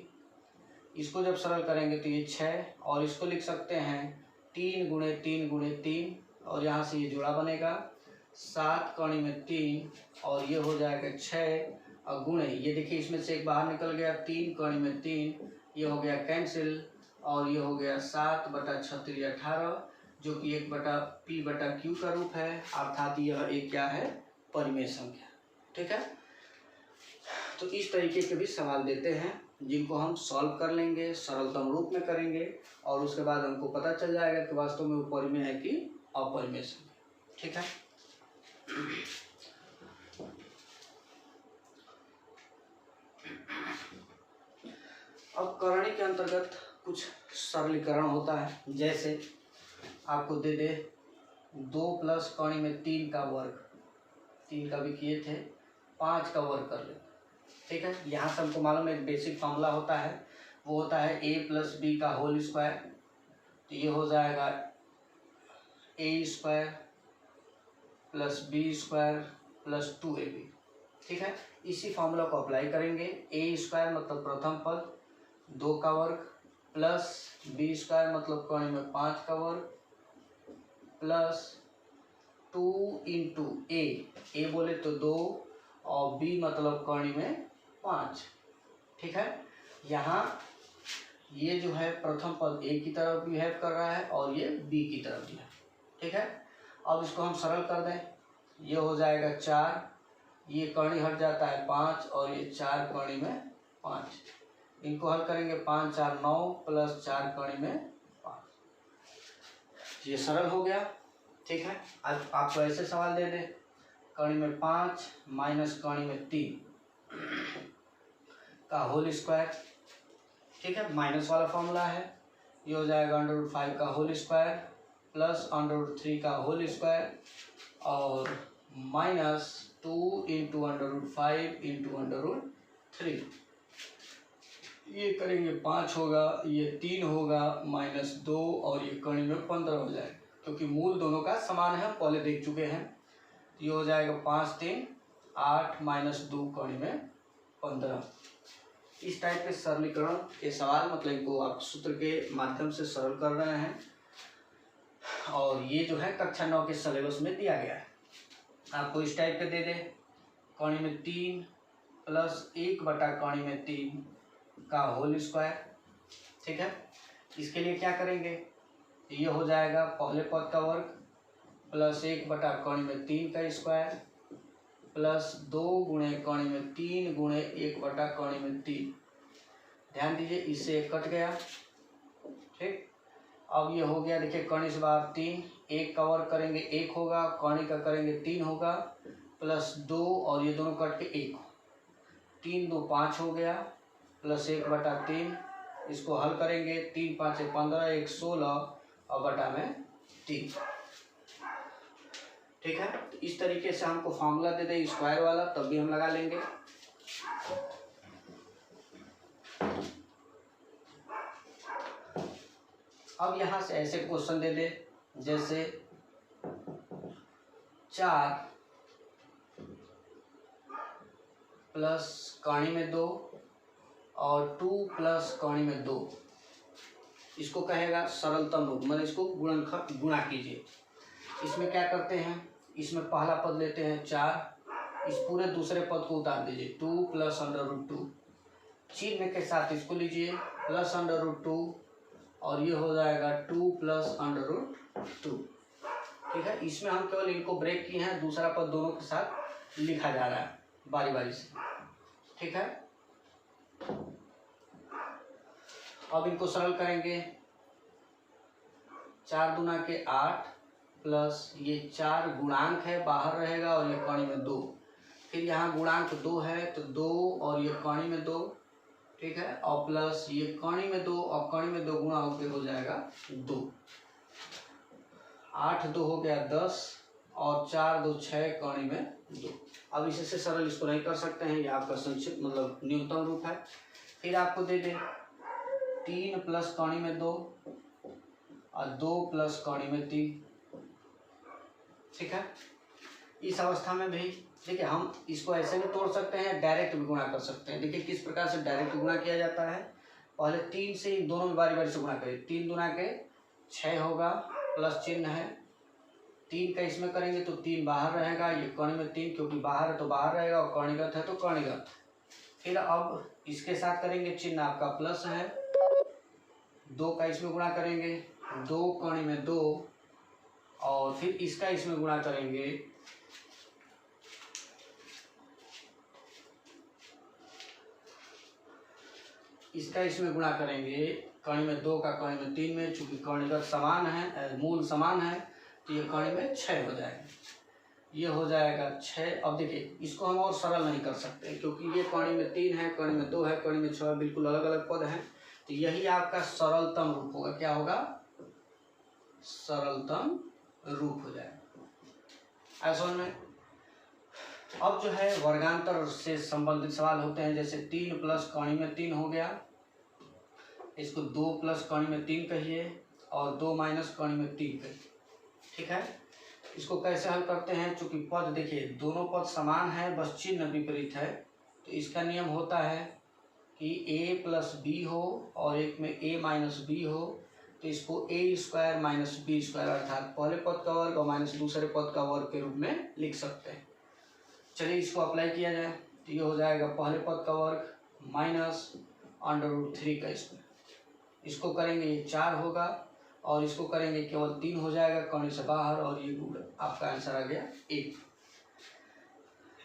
S1: इसको जब सरल करेंगे तो ये 6, और इसको लिख सकते हैं 3 गुणे 3 गुणे 3, और यहाँ से ये जोड़ा बनेगा 7 कौणी में 3, और ये हो जाएगा 6, और गुणे ये देखिए इसमें से एक बाहर निकल गया 3 कौणी में 3, ये हो गया कैंसिल, और ये हो गया 7 बटा 36 18, जो कि 1 बटा p बटा q का रूप है, अर्थात यह एक क्या है, परिमेय संख्या, ठीक है। तो इस तरीके के भी सवाल देते हैं, जिनको हम सॉल्व कर लेंगे, सरलतम रूप में करेंगे, और उसके बाद हमको पता चल जाएगा कि वास्तव में वो परिमेय है कि अपरिमेय संख्या, ठीक है। अब करणी के अंतर्गत कुछ सरलीकरण होता है। जैसे आपको दे दे 2 प्लस कौणी में 3 का वर्ग, 3 का भी किए थे, 5 का वर्ग कर ले, ठीक है। यहाँ से हमको मालूम है एक बेसिक फॉर्मूला होता है, वो होता है a प्लस बी का होल स्क्वायर। तो ये हो जाएगा a square plus b square plus 2ab, ठीक है। इसी फॉर्मूला को अप्लाई करेंगे। a स्क्वायर मतलब प्रथम पद 2 का वर्ग, प्लस बी स्क्वायर मतलब कौणी में 5 का वर्ग, प्लस 2 इंटू ए बोले तो 2, और b मतलब कौणी में 5, ठीक है। यहाँ ये जो है प्रथम पद a की तरफ बिहेव कर रहा है, और ये b की तरफ भी है, ठीक है। अब इसको हम सरल कर दें, ये हो जाएगा 4, ये कौणी हट जाता है 5, और ये 4 कौणी में 5, इनको हल करेंगे 5 4 9 प्लस 4 कौणी में 5, ये सरल हो गया, ठीक है। अब आपको ऐसे सवाल दे दे कौणी में 5 माइनस कौणी में 3 का होल स्क्वायर, ठीक है। माइनस वाला फॉर्मूला है, ये हो जाएगा √5 का होल स्क्वायर प्लस √3 का होल स्क्वायर, और माइनस 2 इंटू √5 इंटू √3, ये करेंगे 5 होगा, ये 3 होगा, माइनस 2, और ये कौणी में 15 हो जाएगा, क्योंकि मूल दोनों का समान है, पहले देख चुके हैं। ये हो जाएगा 5 3 8 माइनस 2 कौणी में 15। इस टाइप के सरलीकरण के सवाल, मतलब इनको आप सूत्र के माध्यम से सरल कर रहे हैं, और ये जो है कक्षा 9 के सिलेबस में दिया गया है। आपको इस टाइप के दे दे कौणी में 3 प्लस 1 बटा कौणी में 3 का होल स्क्वायर, ठीक है। इसके लिए क्या करेंगे, ये हो जाएगा पहले पद का वर्ग प्लस 1 बटा कौणी में 3 का स्क्वायर प्लस 2 गुणे कौणी में 3 गुणे 1 बटा कौणी में 3। ध्यान दीजिए, इससे 1 कट गया, ठीक। अब ये हो गया, देखिए कौणी से बाहर 3, 1 का वर्ग करेंगे 1 होगा, कौणी का करेंगे 3 होगा, प्लस 2, और ये दोनों कट के 1, 3 2 5 हो गया, प्लस 1 बटा 3, इसको हल करेंगे 3 5 15, 1 16, और बटा में 3, ठीक है। तो इस तरीके से हमको फॉर्मूला दे दे स्क्वायर वाला, तब भी हम लगा लेंगे। अब यहाँ से ऐसे क्वेश्चन दे दे, जैसे 4 प्लस कौणी में 2 और 2 प्लस कौणी में 2, इसको कहेगा सरलतम रूप, मतलब इसको गुणा कीजिए। इसमें क्या करते हैं, इसमें पहला पद लेते हैं 4, इस पूरे दूसरे पद को उतार दीजिए 2 प्लस √2, चिन्ह के साथ इसको लीजिए प्लस √2, और ये हो जाएगा 2 प्लस √2, ठीक है। इसमें हम केवल इनको ब्रेक किए हैं, दूसरा पद दोनों के साथ लिखा जा रहा है बारी बारी से, ठीक है। अब इनको सरल करेंगे, 4 दूना के 8 प्लस ये 4 गुणांक है बाहर रहेगा और ये कौणी में 2, फिर यहाँ गुणांक 2 है तो 2 और ये कौणी में 2, ठीक है, और प्लस ये कौणी में 2 और कौणी में 2 गुणा होकर हो जाएगा 2। 8 2 हो गया 10 और 4 2 6 कौणी में 2। अब इससे सरल इसको नहीं कर सकते हैं, ये आपका संक्षिप्त मतलब न्यूनतम रूप है। फिर आपको दे दें 3 प्लस कौणी में 2 और 2 प्लस कौणी में 3, ठीक है। इस अवस्था में भी देखिए हम इसको ऐसे भी तोड़ सकते हैं, डायरेक्ट भी गुणा कर सकते हैं। देखिए किस प्रकार से डायरेक्ट गुणा किया जाता है। पहले 3 से इन दोनों में बारी बारी से गुणा करें, 3 दूना के 6 होगा, प्लस चिन्ह है, 3 का इसमें करेंगे तो 3 बाहर रहेगा, ये कौणी में 3 क्योंकि बाहर है तो बाहर रहेगा और कौणिगत है तो कौणिगत। फिर अब इसके साथ करेंगे, चिन्ह आपका प्लस है, 2 का इसमें गुणा करेंगे, 2 कौणी में 2 और फिर इसका इसमें गुणा करेंगे, इसका इसमें गुणा करेंगे, कौणी में 2 का कौणी में 3 में, चूंकि कौणिगत समान है, मूल समान है तो ये कौणी में 6 हो जाएगा, ये हो जाएगा 6। अब देखिए इसको हम और सरल नहीं कर सकते क्योंकि ये कौणी में 3 है, कौणी में 2 है, कौणी में 6 बिल्कुल अलग अलग पद हैं, तो यही आपका सरलतम रूप होगा। क्या होगा? सरलतम रूप हो जाएगा। ऐसा में अब जो है वर्गांतर से संबंधित सवाल होते हैं, जैसे 3 प्लस कौणी में 3 हो गया, इसको 2 प्लस कौणी में 3 कहिए और 2 माइनस कौणी में 3 कहिए, ठीक है। इसको कैसे हल करते हैं, चूंकि पद देखिए दोनों पद समान है, बस चिन्ह विपरीत है, तो इसका नियम होता है कि a प्लस बी हो और एक में a माइनस बी हो, तो इसको a square minus b square अर्थात पहले पद का वर्ग और माइनस दूसरे पद का वर्ग के रूप में लिख सकते हैं। चलिए इसको अप्लाई किया जाए तो ये हो जाएगा पहले पद का वर्ग माइनस √3 का स्क्वायर, इसको करेंगे ये 4 होगा और इसको करेंगे केवल 3 हो जाएगा कौणी से बाहर और ये गुण आपका आंसर आ गया 1।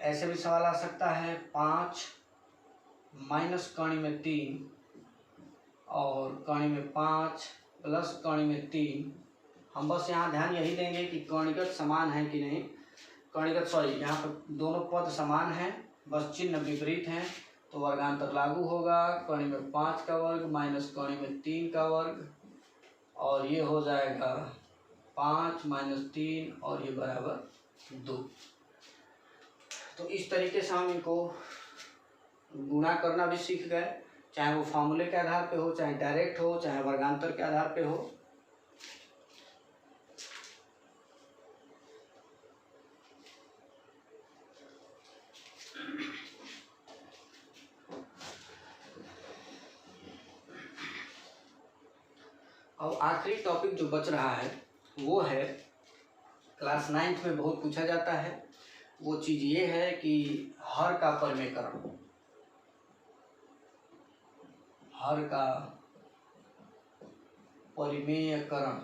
S1: ऐसे भी सवाल आ सकता है 5 माइनस कौणी में 3 और कौणी में 5 प्लस कौणी में 3। हम बस यहाँ ध्यान यही देंगे कि कौणिगत समान है कि नहीं, कौणिगत सॉरी यहाँ पर दोनों पद समान हैं, बस चिन्ह विपरीत हैं, तो वर्गांतर लागू होगा। कौणी में 5 का वर्ग माइनस कौणी में 3 का वर्ग और ये हो जाएगा 5 माइनस 3 और ये बराबर 2। तो इस तरीके से हम इनको गुणा करना भी सीख गए, चाहे वो फॉर्मूले के आधार पे हो, चाहे डायरेक्ट हो, चाहे वर्गांतर के आधार पे हो। अब आखिरी टॉपिक जो बच रहा है वो है क्लास 9th में बहुत पूछा जाता है, वो चीज़ ये है कि हर का परिमेयकरण, हर का परिमेयकरण,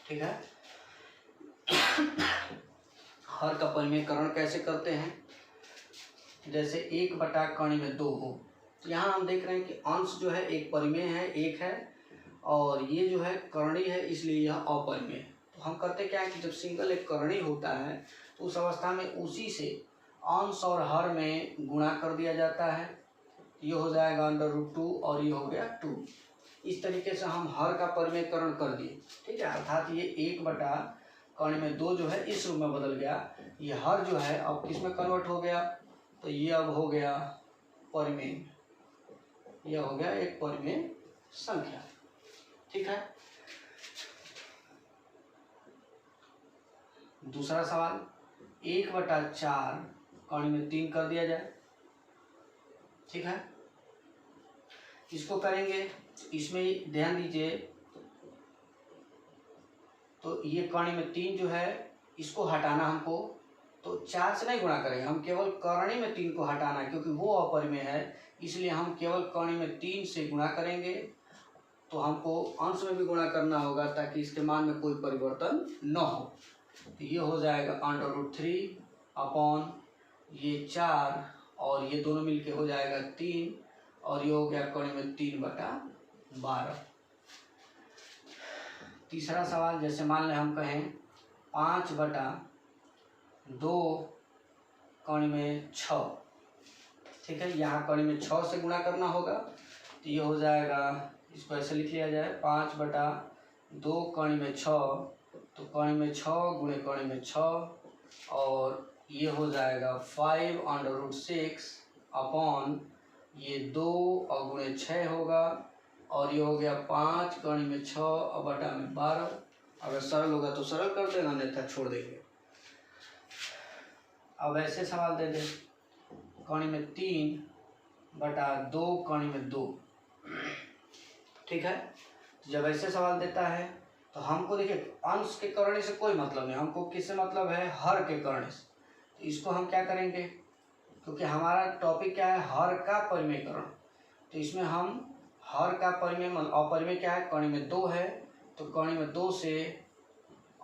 S1: ठीक है। हर का परिमेयकरण कैसे करते हैं, जैसे 1 बटा कौणी में 2 हो, यहाँ हम देख रहे हैं कि अंश जो है एक परिमेय है, 1 है, और ये जो है करणी है इसलिए यह अपरिमेय है। तो हम करते क्या है कि जब सिंगल एक करणी होता है तो उस अवस्था में उसी से अंश और हर में गुणा कर दिया जाता है, ये हो जाएगा √2 और ये हो गया 2। इस तरीके से हम हर का परिमेयकरण कर दिए, ठीक है, अर्थात ये 1 बटा कौणी में 2 जो है इस रूप में बदल गया, ये हर जो है अब किस में कन्वर्ट हो गया, तो ये अब हो गया परिमेय, यह हो गया एक परिमेय संख्या, ठीक है। दूसरा सवाल 1 बटा 4 कौणी में 3 कर दिया जाए, ठीक है। इसको करेंगे, इसमें ध्यान दीजिए, तो ये कौणी में 3 जो है इसको हटाना हमको, तो 4 से नहीं गुणा करेंगे, हम केवल करणी में 3 को हटाना है क्योंकि वो अपरिमेय है, इसलिए हम केवल कौणी में 3 से गुणा करेंगे। तो हमको अंश में भी गुणा करना होगा ताकि इसके मान में कोई परिवर्तन न हो, तो ये हो जाएगा √3 अपॉन ये 4 और ये दोनों मिलके हो जाएगा 3 और ये हो गया कौड़ी में 3/12। तीसरा सवाल, जैसे मान लें हम कहें 5/2 कौड़ी में 6, ठीक है। यहाँ कौड़ी में 6 से गुणा करना होगा, तो ये हो जाएगा, इसको ऐसे लिख लिया जाए 5/2 कौड़ी में 6, तो कौड़ी में 6 गुणे कौड़ी में 6 और ये हो जाएगा 5/6 अपॉन ये 2 और गुणे 6 होगा और ये हो गया 5 कौड़ी में 6 और बटा में 12। अगर सरल होगा तो सरल कर देना, नहीं था छोड़ देंगे। अब ऐसे सवाल दे दे कौड़ी में 3/2 कौड़ी में 2, ठीक है। जब ऐसे सवाल देता है तो हमको देखिए अंश के करने से कोई मतलब नहीं, हमको किससे मतलब है, हर के करने से। तो इसको हम क्या करेंगे, क्योंकि हमारा टॉपिक क्या है, हर का परिमेयकरण, तो इसमें हम हर का परिमेय अपरिमेय क्या है, कौड़ी में 2 है, तो कौड़ी में 2 से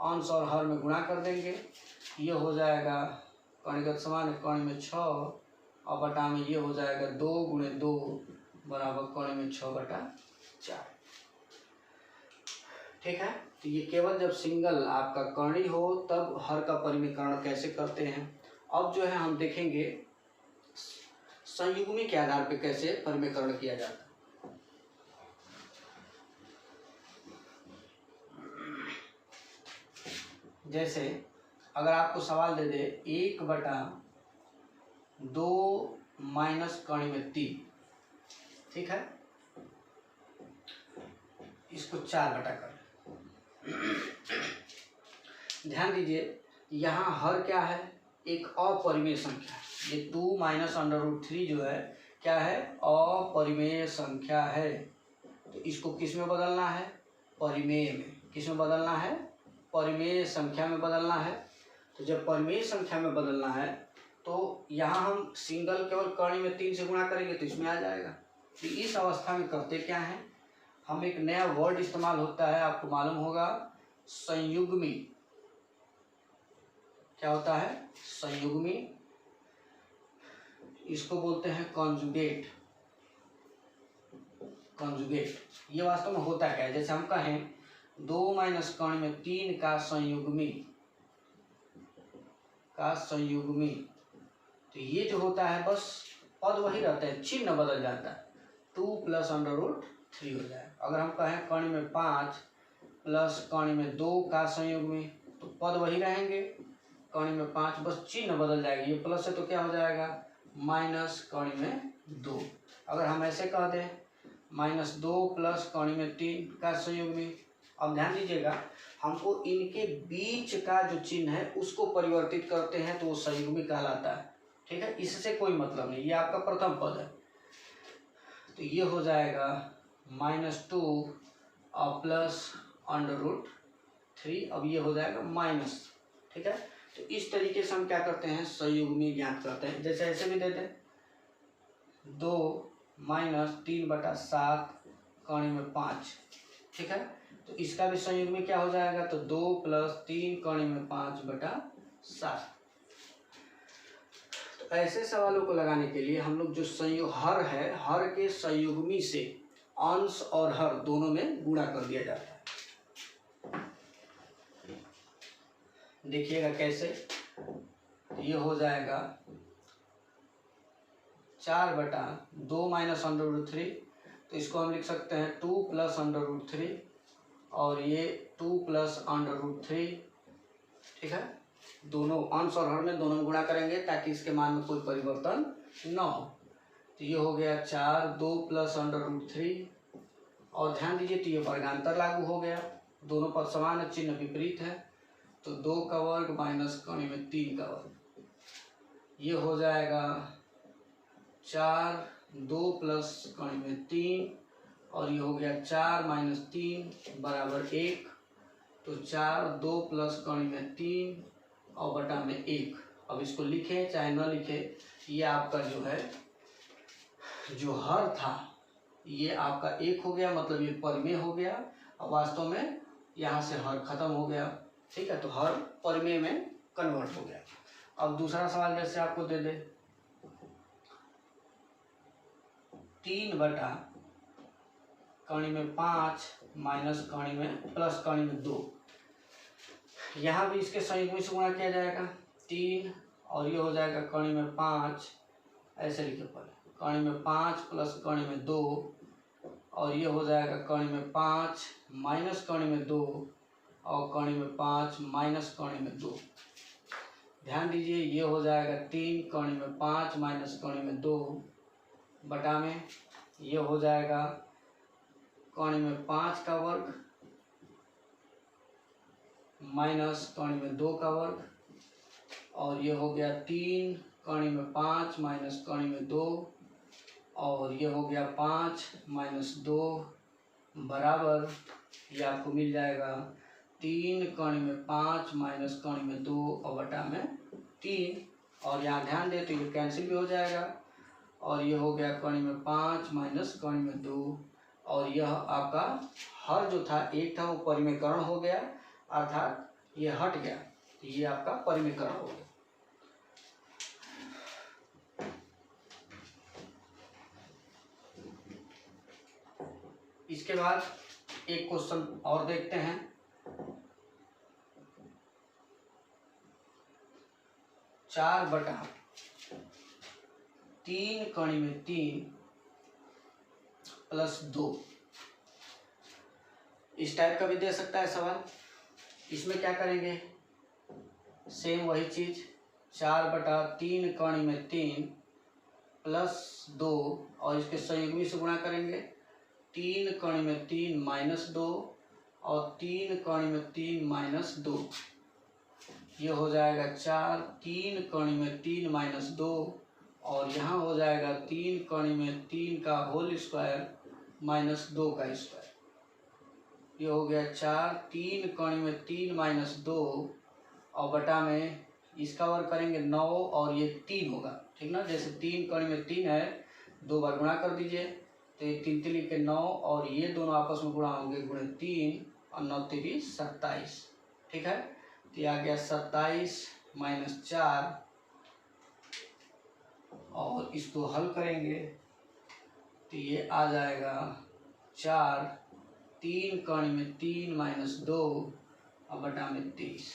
S1: अंश और हर में गुणा कर देंगे। ये हो जाएगा कौड़ीगत समान है कौड़ी में 6 और बटा में ये हो जाएगा 2 गुणे 2 बराबर कौड़ी में 6/4, ठीक है। तो ये केवल जब सिंगल आपका कर्णी हो तब हर का परिमेयकरण कैसे करते हैं। अब जो है हम देखेंगे संयुग्मी के आधार पे कैसे परिमेयकरण किया जाता है। जैसे अगर आपको सवाल दे दे 1/2 माइनस कौड़ी में 3, ठीक है, इसको 4 कर। ध्यान दीजिए यहाँ हर क्या है, एक अपरिमेय संख्या है। ये 2 माइनस √3 जो है क्या है, अपरिमेय संख्या है। तो इसको किस में बदलना है, परिमेय में। किस में बदलना है, परिमेय संख्या में बदलना है। तो जब परिमेय संख्या में बदलना है तो यहाँ हम सिंगल केवल कौड़ी में 3 से गुणा करेंगे तो इसमें आ जाएगा। तो इस अवस्था में करते क्या है, हम एक नया वर्ड इस्तेमाल होता है, आपको मालूम होगा, संयुग्मी। क्या होता है, संयुग्मी। इसको बोलते हैं कॉन्जुगेट। कॉन्जुगेट ये वास्तव में होता क्या है, जैसे हम कहें 2 माइनस कौड़ी में 3 का संयुग्मी, तो ये जो होता है बस पद वही रहता है, चिन्ह बदल जाता है, 2 + √3 हो जाए। अगर हम कहें कौड़ी में 5 प्लस कौड़ी में 2 का संयुग्मी, तो पद वही रहेंगे, कौड़ी में 5 बस चिन्ह बदल जाएगी, ये प्लस है तो क्या हो जाएगा माइनस कौड़ी में 2। अगर हम ऐसे कह दें -2 प्लस कौड़ी में 3 का संयुग्मी, अब ध्यान दीजिएगा हमको इनके बीच का जो चिन्ह है उसको परिवर्तित करते हैं तो वो संयुग्मी कहलाता है, ठीक है। इससे कोई मतलब नहीं, ये आपका प्रथम पद है, तो ये हो जाएगा -2 और प्लस √3, अब ये हो जाएगा माइनस, ठीक है। तो इस तरीके से हम क्या करते हैं, संयुग्मी ज्ञात करते हैं। जैसे ऐसे भी देते हैं 2 माइनस 3/7 कौड़ी में 5, ठीक है। तो इसका भी संयुग्मी क्या हो जाएगा, तो 2 + 3 कौड़ी में 5/7। तो ऐसे सवालों को लगाने के लिए हम लोग जो हर है, हर के संयुग्मी से अंश और हर दोनों में गुणा कर दिया जाता है। देखिएगा कैसे, ये हो जाएगा 4/2 माइनस √3, तो इसको हम लिख सकते हैं 2 + √3 और ये 2 + √3, ठीक है। दोनों अंश और हर में दोनों गुणा करेंगे ताकि इसके मान में कोई परिवर्तन न हो। तो ये हो गया 4, 2 + √3 और ध्यान दीजिए तो ये वर्गांतर लागू हो गया, दोनों पद समान है, चिन्ह विपरीत है, तो 2 का वर्ग माइनस कौड़ी में 3 का वर्ग, ये हो जाएगा 4, 2 + कौड़ी में 3 और ये हो गया 4 - 3 = 1, तो 4, 2 + कौड़ी में 3 और बटा में 1। अब इसको लिखें चाहे न लिखें, ये आपका जो है जो हर था ये आपका 1 हो गया, मतलब ये परिमेय हो गया, और वास्तव में यहाँ से हर खत्म हो गया, ठीक है। तो हर परिमेय में कन्वर्ट हो गया। अब दूसरा सवाल जैसे आपको दे दे 3 बटा कौणी में 5 माइनस कौणी में प्लस कौणी में 2, यहाँ भी इसके संयुग्मी से गुणा किया जाएगा 3 और ये हो जाएगा कौणी में 5, ऐसे लिखे पहले कौणी में 5 प्लस कौणी में 2 और ये हो जाएगा कौणी में 5 माइनस कौणी में 2 और कौणी में 5 माइनस कौणी में 2। ध्यान दीजिए ये हो जाएगा 3 कौणी में 5 माइनस कौणी में 2 बटा में ये हो जाएगा कौणी में 5 का वर्ग माइनस कौणी में 2 का वर्ग और ये हो गया 3 कौणी में 5 माइनस कौणी में 2 और ये हो गया 5 माइनस 2 बराबर ये आपको मिल जाएगा 3 कौणी में 5 माइनस कौणी में 2 और बटा में 3 और यहाँ ध्यान दे तो ये कैंसिल भी हो जाएगा और ये हो गया कौणी में 5 माइनस कौणी में 2 और यह आपका हर जो था एक था वो परिमेयकरण हो गया अर्थात ये हट गया, तो ये आपका परिमेयकरण हो गया। इसके बाद एक क्वेश्चन और देखते हैं। चार बटा 3 कौणी में 3 प्लस 2, इस टाइप का भी दे सकता है सवाल। इसमें क्या करेंगे, सेम वही चीज 4 बटा 3 कौणी में 3 प्लस 2 और इसके संयुग्मी से गुणा करेंगे 3 कौणी में 3 माइनस 2 और 3 कौणी में 3 माइनस 2, ये हो जाएगा 4 3 कौणी में 3 माइनस 2 और यहाँ हो जाएगा 3 कौणी में 3 का होल स्क्वायर माइनस 2 का स्क्वायर, ये हो गया 4 3 कौणी में 3 माइनस 2 और बटा में इसका वर्ग करेंगे 9 और ये 3 होगा, ठीक ना। जैसे 3 कौणी में 3 है 2 बार गुणा कर दीजिए तो ये 3 3 के 9 और ये दोनों आपस में गुणा होंगे गुणे 3 और 9 3 27, ठीक है। तो ये आ गया 27 माइनस 4 और इसको हल करेंगे तो ये आ जाएगा 4 3 कौणी में 3 माइनस 2 और बटा में 23।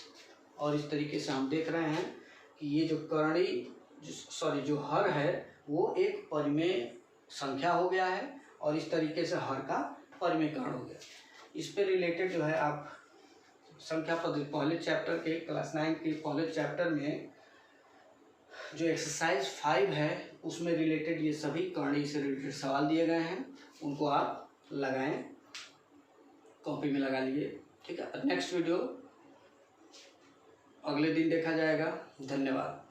S1: और इस तरीके से हम देख रहे हैं कि ये जो करणी जो हर है वो एक परिमेय संख्या हो गया है और इस तरीके से हर का परिमेयकरण हो गया। इस पे रिलेटेड जो है आप संख्या पद्धति पहले चैप्टर के क्लास 9 के पहले चैप्टर में जो एक्सरसाइज 5 है उसमें रिलेटेड ये सभी करणी से रिलेटेड सवाल दिए गए हैं, उनको आप लगाएं, कॉपी में लगा लिए, ठीक है। नेक्स्ट वीडियो अगले दिन देखा जाएगा। धन्यवाद।